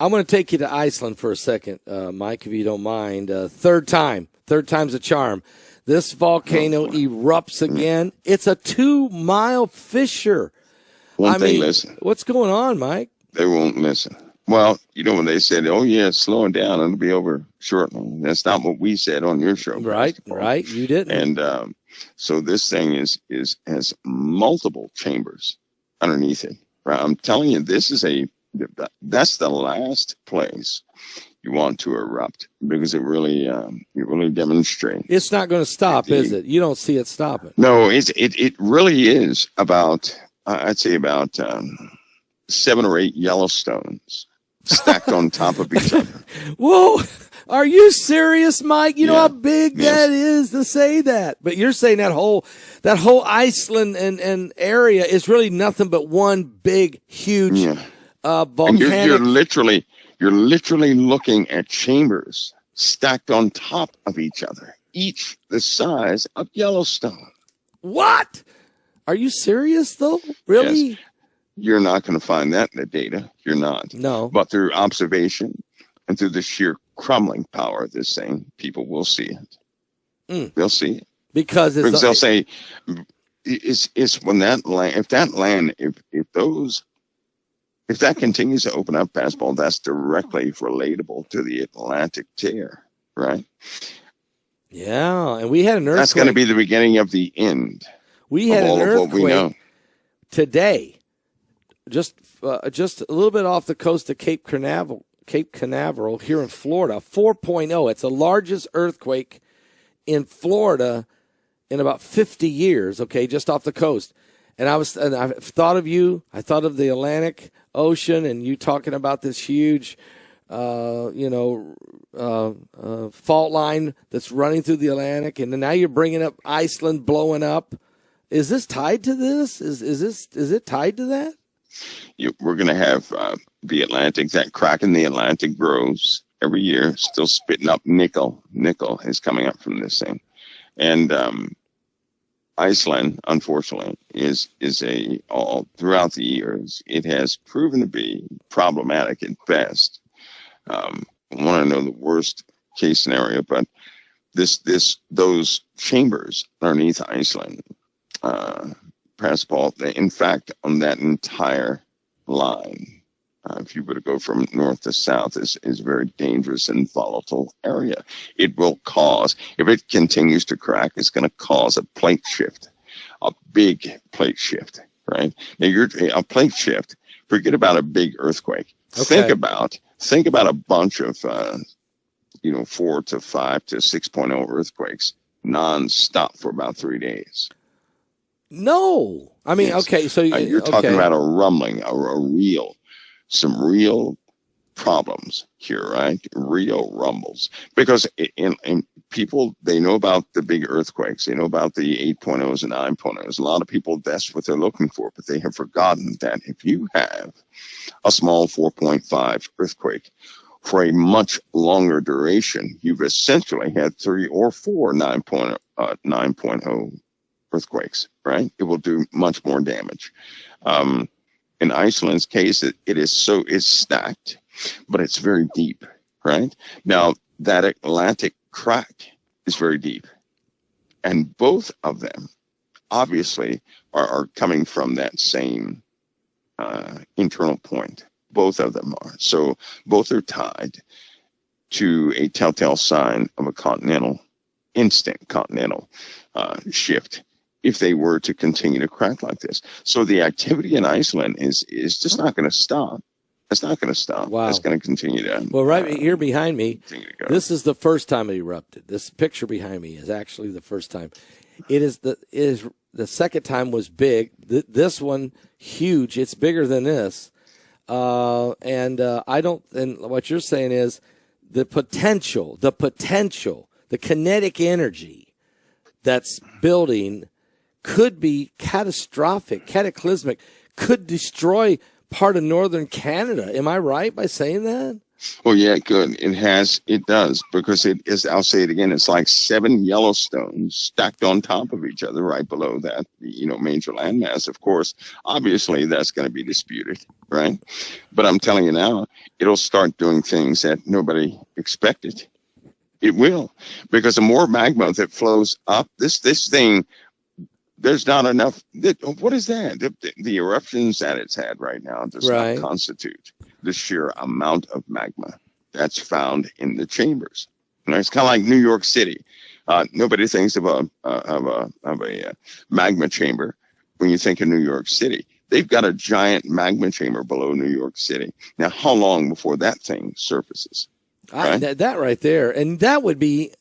I'm going to take you to Iceland for a second, Mike, if you don't mind. Third time's a charm. This volcano erupts again. It's a 2-mile fissure. Listen. What's going on, Mike? They won't listen. Well, when they said, "Oh yeah, slow it down, it'll be over shortly." That's not what we said on your show, right? You didn't. And so this thing has multiple chambers underneath it. Right? I'm telling you, that's the last place you want to erupt, because it really demonstrates. It's not going to stop, is it? You don't see it stopping. No, it really is about, I'd say about 7 or 8 Yellowstones stacked on top of each other. Whoa, are you serious, Mike? You know how big that is to say that. But you're saying that whole Iceland and area is really nothing but one big, huge volcanic. And you're literally looking at chambers stacked on top of each other, each the size of Yellowstone. What? Are you serious, though? Really? Yes. You're not going to find that in the data. You're not. No. But through observation and through the sheer crumbling power of this thing, people will see it. They'll see it. Because they'll say, it's when that land, if that continues to open up fastball, that's directly relatable to the Atlantic tear, right? Yeah, and we had an earthquake. That's going to be the beginning of the end. We had an earthquake today, just a little bit off the coast of Cape Canaveral here in Florida, 4.0. It's the largest earthquake in Florida in about 50 years, okay, just off the coast. And I thought of you. I thought of the Atlantic Ocean and you talking about this huge, fault line that's running through the Atlantic. And then now you're bringing up Iceland blowing up. Is this tied to this? Is it tied to that? We're going to have the Atlantic, that crack in the Atlantic grows every year, still spitting up nickel. Nickel is coming up from this thing. And Iceland, unfortunately, is all throughout the years, it has proven to be problematic at best. I want to know the worst case scenario, but those chambers underneath Iceland, perhaps, Paul, in fact, on that entire line, if you were to go from north to south, is a very dangerous and volatile area. It will cause, if it continues to crack, it's going to cause a plate shift, a big plate shift, right? Now, a plate shift, forget about a big earthquake. Okay. Think about a bunch of, 4 to 5 to 6.0 earthquakes nonstop for about 3 days. No. I mean, yes. Okay. So you're talking about a rumbling, some real problems here, right? Real rumbles. Because in people, they know about the big earthquakes. They know about the 8.0s and 9.0s. A lot of people, that's what they're looking for. But they have forgotten that if you have a small 4.5 earthquake for a much longer duration, you've essentially had 3 or 4 9.0 earthquakes, right? It will do much more damage. In Iceland's case, it's stacked, but it's very deep, right? Now, that Atlantic crack is very deep. And both of them, obviously, are coming from that same internal point. Both of them are. So both are tied to a telltale sign of a instant continental shift, if they were to continue to crack like this. So the activity in Iceland is just not going to stop. It's not going to stop. Wow. It's going to continue to. Well, right here behind me, this is the first time it erupted. This picture behind me is actually the first time. The second time was big. This one, huge. It's bigger than this. And what you're saying is the potential, the kinetic energy that's building could be cataclysmic, could destroy part of northern Canada. Am I right by saying that? Oh yeah, good. It does, because it is, I'll say it again, it's like 7 Yellowstones stacked on top of each other right below that, major landmass. Of course, obviously that's going to be disputed, right? But I'm telling you now, it'll start doing things that nobody expected. It will, because the more magma that flows up, this thing, there's not enough. What is that? The eruptions that it's had right now does not constitute the sheer amount of magma that's found in the chambers. It's kind of like New York City. Nobody thinks of a magma chamber when you think of New York City. They've got a giant magma chamber below New York City. Now, how long before that thing surfaces? Right? That right there. And that would be,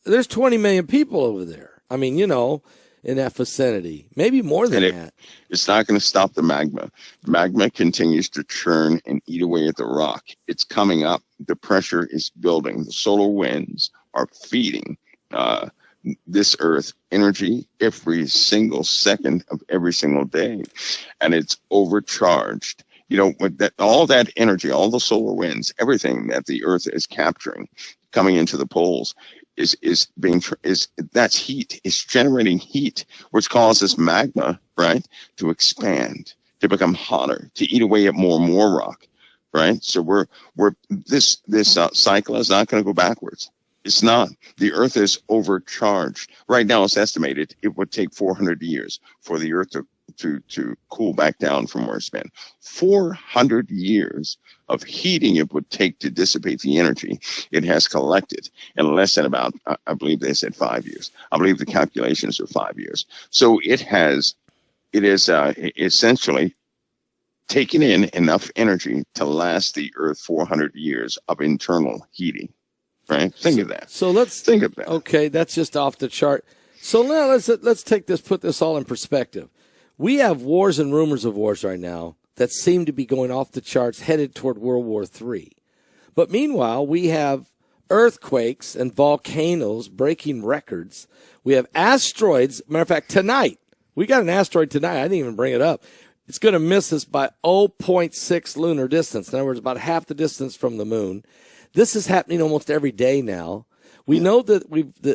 there's 20 million people over there. I mean, in that vicinity, maybe more than that. It's not going to stop the magma. Magma continues to churn and eat away at the rock. It's coming up. The pressure is building. The solar winds are feeding this earth energy every single second of every single day. And it's overcharged. All that energy, all the solar winds, everything that the earth is capturing, coming into the poles, that's heat. It's generating heat, which causes magma, right, to expand, to become hotter, to eat away at more and more rock, right? So this cycle is not going to go backwards. It's not. The earth is overcharged. Right now, it's estimated it would take 400 years for the earth to cool back down from where it's been. 400 years of heating it would take to dissipate the energy it has collected in less than about, I believe they said 5 years. I believe the calculations are 5 years. So it is essentially taken in enough energy to last the earth 400 years of internal heating. Right? Think of that. So let's think of that. Okay, that's just off the chart. So now let's put this all in perspective. We have wars and rumors of wars right now that seem to be going off the charts, headed toward World War III. But meanwhile, we have earthquakes and volcanoes breaking records. We have asteroids. Matter of fact, tonight, we got an asteroid tonight. I didn't even bring it up. It's going to miss us by 0.6 lunar distance. In other words, about half the distance from the moon. This is happening almost every day now. We know that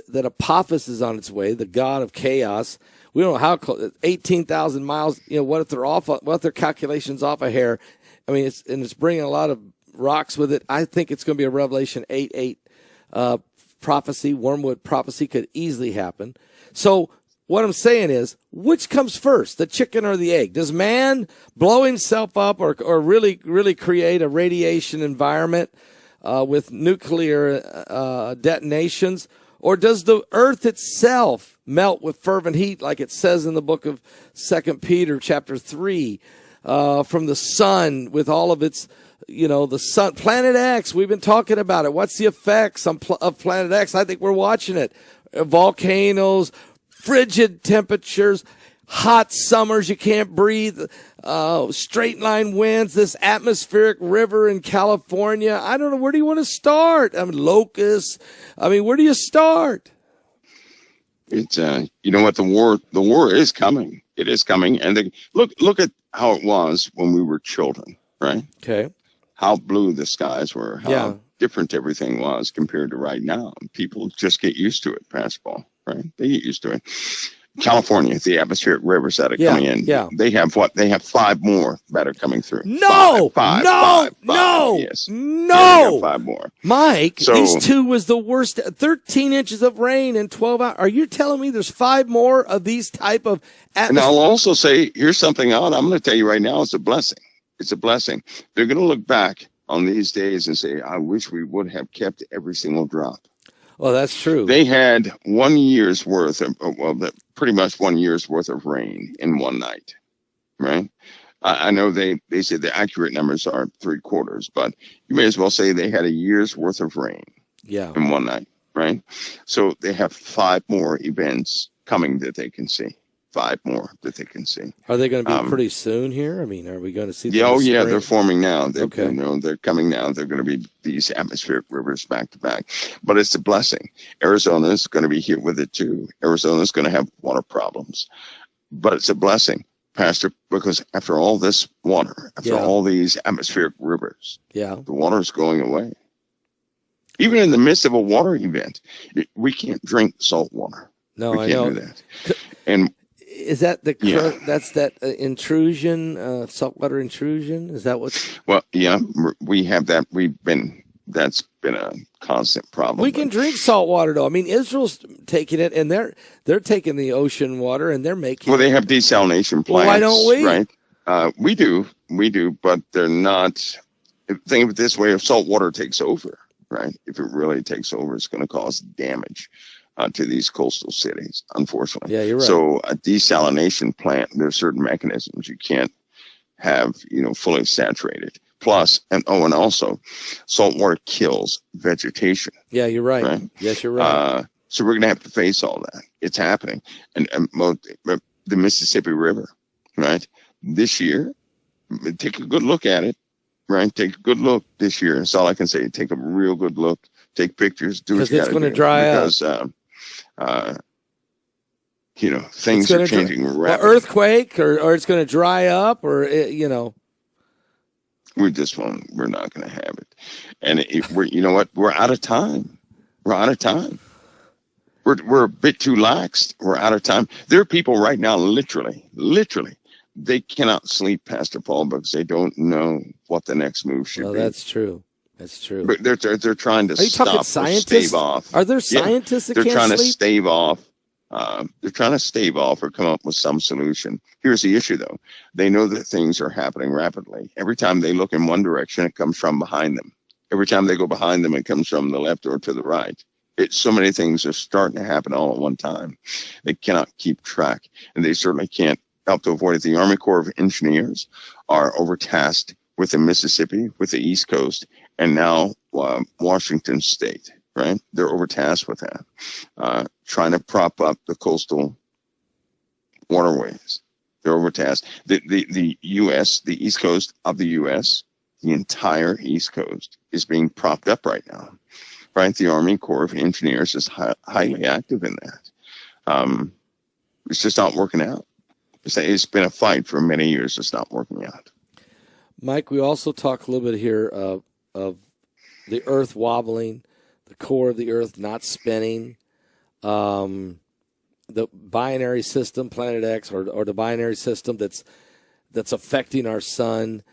that Apophis is on its way, the god of chaos. We don't know how close, 18,000 miles. What if they're off? What if their calculations off a hair? I mean, it's bringing a lot of rocks with it. I think it's going to be a Revelation 8:8 prophecy. Wormwood prophecy could easily happen. So what I'm saying is, which comes first, the chicken or the egg? Does man blow himself up or really create a radiation environment with nuclear detonations? Or does the earth itself melt with fervent heat, like it says in the book of 2 Peter chapter 3, from the sun with all of its, the sun, Planet X, we've been talking about it. What's the effects of Planet X? I think we're watching it. Volcanoes, frigid temperatures, hot summers, you can't breathe, straight line winds, this atmospheric river in California. I don't know. Where do you want to start? I mean, locusts. I mean, where do you start? It's, what, the war is coming. It is coming. And look at how it was when we were children, right? Okay. How blue the skies were, how different everything was compared to right now. People just get used to it, Pascal, right? They get used to it. California, the atmospheric rivers that are coming in. Yeah. They have what? They have 5 more that are coming through. No, five, yes. No. 5 more. Mike, these 2 was the worst. 13 inches of rain in 12 hours. Are you telling me there's 5 more of these type of atmosphere? And I'll also say, here's something out. I'm going to tell you right now, it's a blessing. It's a blessing. They're going to look back on these days and say, I wish we would have kept every single drop. Well, that's true. They had 1 year's worth of, pretty much 1 year's worth of rain in one night, right? I know they said the accurate numbers are 3/4, but you may as well say they had a year's worth of rain in one night, right? So they have 5 more events coming that they can see. 5 more that they can see. Are they going to be pretty soon here? I mean, are we going to see them? Yeah, they're forming now. They're coming now. They're going to be these atmospheric rivers back to back. But it's a blessing. Arizona is going to be hit with it too. Arizona is going to have water problems. But it's a blessing. Pastor, because after all this water, after all these atmospheric rivers, the water is going away. Even in the midst of a water event, we can't drink salt water. No, we can't do that. And is that that's that intrusion, saltwater intrusion? Is that what's? Well, yeah, we have that. That's been a constant problem. We can drink salt water, though. I mean, Israel's taking it, and they're taking the ocean water, and they're making. Well, they have desalination plants. Well, why don't we? Right? We do, but they're not. Think of it this way: if salt water takes over, right? If it really takes over, it's going to cause damage to these coastal cities. Unfortunately, yeah, you're right. So a desalination plant, there's certain mechanisms you can't have, fully saturated. Plus, and also, salt water kills vegetation. Yeah, you're right. Yes, you're right. So we're going to have to face all that. It's happening. And the Mississippi River, right? This year, take a good look at it, right? Take a good look this year. That's all I can say. Take a real good look. Take pictures. Do what you got to do. Because it's going to dry up. Things are changing rapidly. Earthquake, or it's going to dry up, or We're not going to have it. And you know what? We're out of time. We're a bit too lax. We're out of time. There are people right now, literally, they cannot sleep, Pastor Paul, because they don't know what the next move should be. Well, that's true. That's true. But they're trying to stop or stave off. Are there scientists that can't sleep? They're trying to stave off. They're trying to stave off or come up with some solution. Here's the issue, though. They know that things are happening rapidly. Every time they look in one direction, it comes from behind them. Every time they go behind them, it comes from the left or to the right. So many things are starting to happen all at one time. They cannot keep track, and they certainly can't help to avoid it. The Army Corps of Engineers are overtasked with the Mississippi, with the East Coast, and now Washington State. Right? They're overtasked with that, trying to prop up the coastal waterways. They're overtasked. The U.S., the East Coast of the U.S., the entire East Coast is being propped up right now. Right? The Army Corps of Engineers is highly active in that. It's just not working out. It's been a fight for many years. It's not working out. Mike, we also talk a little bit here of the Earth wobbling, the core of the Earth not spinning, the binary system, Planet X, or the binary system that's affecting our sun.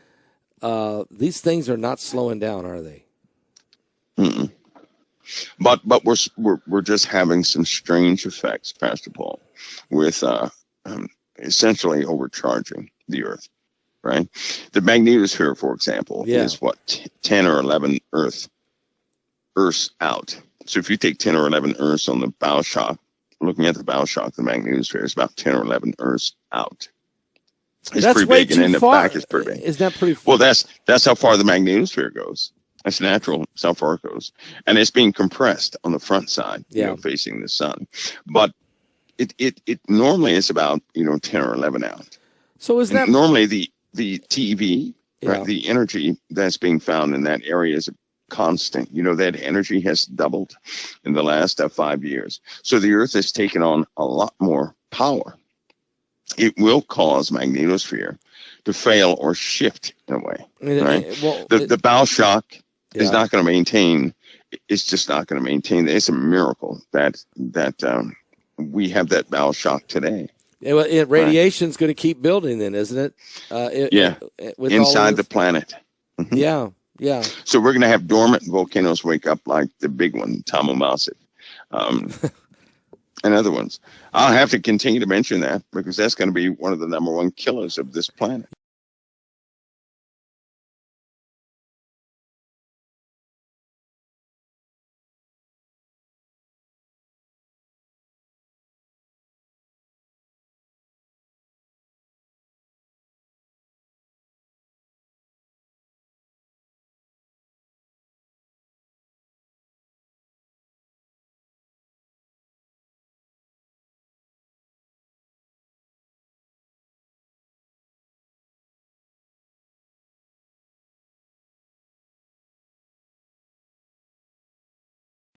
These things are not slowing down, are they? Mm-mm. But we're just having some strange effects, Pastor Paul, with essentially overcharging the Earth. Right, the magnetosphere, for example, is what 10 or 11 Earths out. So if you take 10 or 11 Earths on the bow shock, looking at the bow shock, the magnetosphere is about 10 or 11 Earths out. It's that's pretty way big, too and then far. the back is pretty big. Is that pretty far? Well, that's how far the magnetosphere goes. That's natural. That's how far it goes, and it's being compressed on the front side, facing the sun. But it normally is about 10 or 11 out. So is that normally the TV, right, the energy that's being found in that area is constant. That energy has doubled in the last 5 years. So the Earth has taken on a lot more power. It will cause magnetosphere to fail or shift in a way. Right? The bow shock is not going to maintain. It's just not going to maintain. It's a miracle that we have that bow shock today. Radiation's going to keep building, then, isn't it? Inside the planet. Mm-hmm. Yeah. So we're going to have dormant volcanoes wake up like the big one, Tamu Massive, and other ones. I'll have to continue to mention that because that's going to be one of the number one killers of this planet.